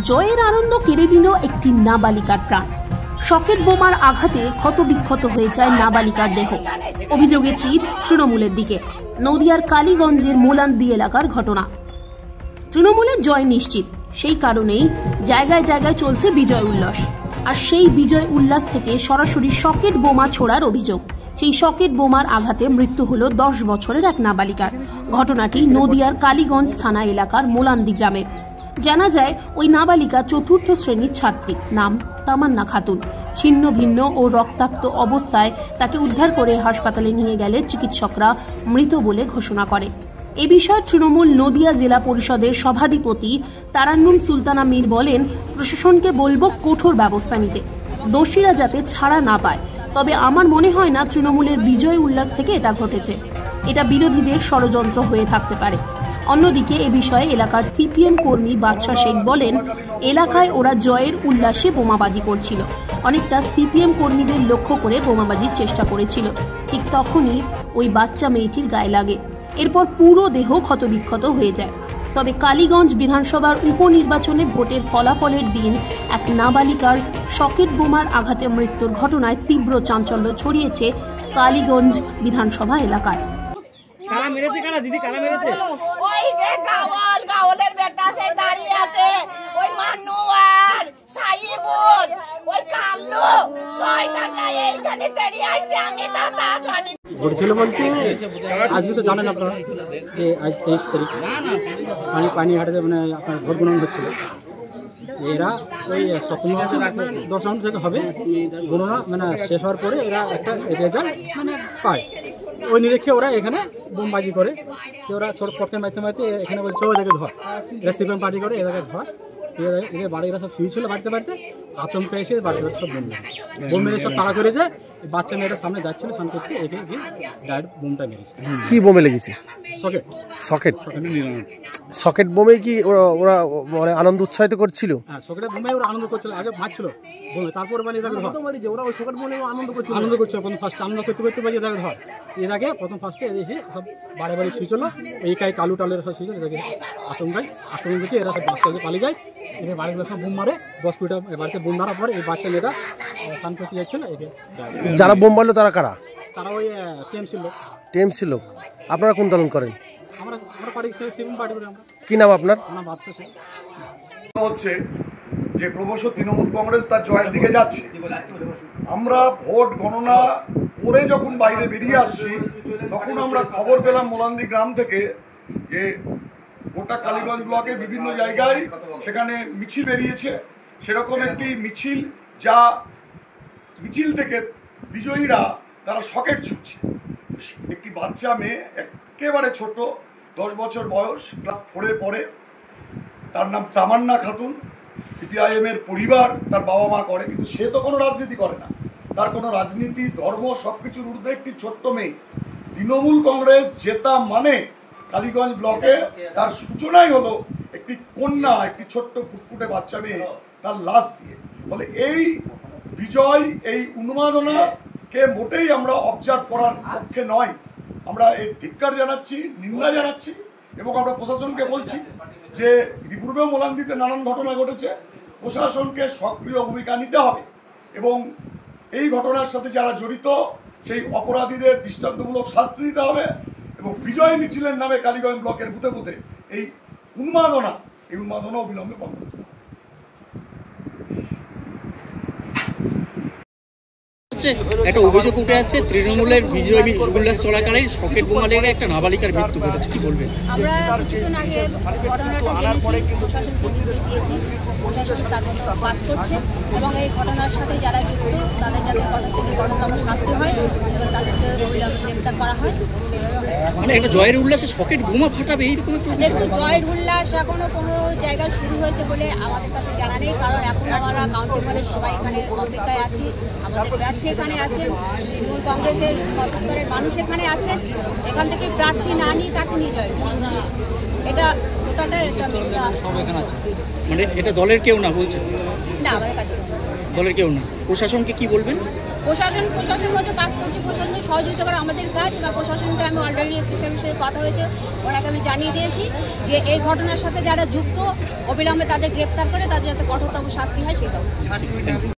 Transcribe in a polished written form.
জয়ের আনন্দ কেড়ে নিল একটি নাবালিকার প্রাণ। শকেট বোমার আঘাতে ক্ষতবিক্ষত হয়ে যায় নাবালিকার দেহ। অভিযোগের তীর তৃণমূলের দিকে। নদিয়ার কালীগঞ্জের মোলান্দি এলাকার ঘটনা। তৃণমূলের জয় নিশ্চিত, সেই কারণেই জায়গায় জায়গায় চলছে বিজয় উল্লাস। আর সেই বিজয় উল্লাস থেকে সরাসরি শকেট বোমা ছোড়ার অভিযোগ। সেই শকেট বোমার আঘাতে মৃত্যু হলো 10 বছরের এক নাবালিকার। ঘটনাটি নদিয়ার কালীগঞ্জ থানা এলাকার মোলান্দি গ্রামে। জানা যায় ওই নাবালিকা 4র্থ শ্রেণীর ছাত্রী, নাম তামান্না খাতুন। ছিন্ন ভিন্ন ও রক্তাক্ত অবস্থায় তাকে উদ্ধার করে হাসপাতালে নিয়ে গেলে চিকিৎসকরা মৃত বলে ঘোষণা করে। এ বিষয়ে তৃণমূল নদিয়া জেলা পরিষদের সভাধিপতি তারান্নুম সুলতানা মীর বলেন, প্রশাসনকে বলবো কঠোর ব্যবস্থা নিতে, দোষীরা যাতে ছাড়া না পায়। তবে আমার মনে হয় না তৃণমূলের বিজয় উল্লাস থেকে এটা ঘটেছে। এটা বিরোধীদের ষড়যন্ত্র হয়ে থাকতে পারে। অন্যদিকে এ বিষয়ে এলাকার সিপিএম কর্মী বাদশা শেখ বলেন, এলাকায় ওরা জয়ের উল্লাসে বোমাবাজি করছিল। অনেকটা সিপিএম কর্মীদের লক্ষ্য করে বোমাবাজির চেষ্টা করেছিল। ঠিক তখনই ওই বাচ্চা মেয়েটির গায়ে লাগে। এরপর পুরো দেহ ক্ষতবিক্ষত হয়ে যায়। তবে কালীগঞ্জ বিধানসভার উপনির্বাচনে ভোটের ফলাফলের দিন এক নাবালিকার শকেট বোমার আঘাতে মৃত্যুর ঘটনায় তীব্র চাঞ্চল্য ছড়িয়েছে কালীগঞ্জ বিধানসভা এলাকায়। কারা মেরেছে? কারা দিদি কারা মেরেছে? ওই যে গাওয়ালের বেটা সে দাঁড়িয়ে আছে, ওই মানুয়ার সাইবুল, ওই কাল্লু শয়তানরা এইখানে দাঁড়িয়ে আছে। আমি তা জানি ঘটেছিল বলতে আজকে তো জানেন আপনারা যে আজ 23 তারিখ পানিহাটে মানে আপনার ভোট গণনা হচ্ছিল। এরা ওই 10 রাউন্ড থেকে হবে গণনা, মানে শেষ হওয়ার পরে এরা একটা রেজাল্ট মানে পায়। ওই নিরীক্ষে ওরা এখানে বোমবাজি করে, ওরা ছোট পটকে মারতে মারতে এখানে বলছে ওদেরকে ধর। এরা সিপিএম পার্টি করে, এদেরকে ধর। এদের বাড়িরা সব শুয়েছিল বাড়িতে বাড়িতে, আচমকা এসে বাড়িতে সব বোম মেরে সব তাড়া করেছে। বাচ্চা মেয়েটা সামনে যাচ্ছিল স্নান করতে, একে গিয়ে ডাইরেক্ট বোমটা মেরেছে। কি বোমে লেগেছে? সকেট। সকেট সকেট বোমে কি ওরা মানে আনন্দ উৎসাহিত করছিল? হ্যাঁ, সকেটের বোমে ওরা আনন্দ করছিল। আগে মারছিল বোমে, তারপরে মানে এটাকে ওরা ওই সকেট বোমে আনন্দ করছিল। প্রথম ফার্স্টে আনন্দ করতে করতে বাজে এটাকে ধর। এর আগে প্রথম ফার্স্টে এসে সব বাড়ি বাড়ি শুয়েছিল, এই কাই কালু টালের সব শুয়েছিল। এটাকে আচমকায় আক্রমণ করছে, এরা সব বাচ্চাকে পালিয়ে যায়। এদের বাড়িগুলো সব বোম মারে। 10 ফুটা বাড়িতে বোম মারার পরে এই বাচ্চা মেয়েটা স্নান করতে যাচ্ছিল। একে যারা বোম মারলো তারা কারা? তারা ওই টিএমসি লোক। টিএমসি লোক। আপনারা কোন দল করেন? আমরা পার্টি সিপিএম পার্টি করি। আমরা কি নাম আপনার? আমার বাদশা শেখ। হচ্ছে যে ক্রমশ তৃণমূল কংগ্রেস তার জয়ের দিকে যাচ্ছে। আমরা ভোট গণনা করে যখন বাইরে বেরিয়ে আসছি, তখন আমরা খবর পেলাম মোলান্দি গ্রাম থেকে যে গোটা কালীগঞ্জ ব্লকে বিভিন্ন জায়গায় সেখানে মিছিল বেরিয়েছে। সেরকম একটি মিছিল, যা মিছিল থেকে বিজয়ীরা তারা শকেট ছুটছে। একটি বাচ্চা মেয়ে, একেবারে ছোট, 10 বছর বয়স, ক্লাস 4-এ পড়ে। তার নাম তামান্না খাতুন। সিপিআইএমের পরিবার, তার বাবা মা করে, কিন্তু সে তো কোনো রাজনীতি করে না। তার কোনো রাজনীতি, ধর্ম সব কিছুর ঊর্ধ্বে একটি ছোট্ট মেয়ে। তৃণমূল কংগ্রেস জেতা মানে কালীগঞ্জ ব্লকে তার সূচনাই হলো একটি কন্যা, একটি ছোট্ট ফুটফুটে বাচ্চা মেয়ে তার লাশ দিয়ে। বলে এই বিজয়, এই উন্মাদনাকে মোটেই আমরা অবজার্ভ করার পক্ষে নয়। আমরা এর ধিক্কার জানাচ্ছি, নিন্দা জানাচ্ছি, এবং আমরা প্রশাসনকে বলছি যে ইতিপূর্বেও মোলান্দিতে নানান ঘটনা ঘটেছে, প্রশাসনকে সক্রিয় ভূমিকা নিতে হবে এবং এই ঘটনার সাথে যারা জড়িত সেই অপরাধীদের দৃষ্টান্তমূলক শাস্তি দিতে হবে এবং বিজয় মিছিলের নামে কালীগঞ্জ ব্লকের বুথে বুথে এই উন্মাদনা অবিলম্বে বন্ধ করতে হবে। একটা অভিযোগ উঠে আসছে, তৃণমূলের বিজয় উল্লাস চলাকালীন শকেট বোমা লেগে একটা নাবালিকার মৃত্যু ঘটেছে। কি বলবেন? আমরা কিছুক্ষণ আগে ঘটনাটা জেনেছি, প্রশাসন কর্মীদের দিয়েছি, প্রশাসন তার মতো কাজ করছে এবং এই ঘটনার সাথে যারা যুক্ত তাদের যাতে কঠোরতম শাস্তি হয় এবং তাদেরকে গ্রেপ্তার করা হয়। মানে একটা জয়ের উল্লাসে শকেট বোমা ফাটাবে এইরকম? দেখুন, জয়ের উল্লাস এখনো কোনো জায়গায় শুরু হয়েছে বলে আমাদের কাছে জানা নেই, কারণ এখন আমরা কাউন্টিং সবাই এখানে অপেক্ষায় আছি। আমাদের প্রার্থী এখানে আছেন, তৃণমূল কংগ্রেসের সর্বস্তরের মানুষ এখানে আছেন। এখান থেকে প্রার্থী না নিয়ে তাকে নিয়ে জয়, এটা বর্বরতাটা এটা মানে এটা দলের কেউ না বলছে, না আমাদের কাছে দলের কেউ না। প্রশাসনকে কি বলবেন? প্রশাসন মতো কাজ করছে, প্রশাসনকে সহযোগিতা করা আমাদের কাজ। বা প্রশাসনকে আমি অলরেডি স্পেশাল সাথে কথা হয়েছে, ওনাকে আমি জানিয়ে দিয়েছি যে এই ঘটনার সাথে যারা যুক্ত অবিলম্বে তাদের গ্রেপ্তার করে তাদের যাতে কঠোরতম শাস্তি হয় সেই ব্যবস্থা।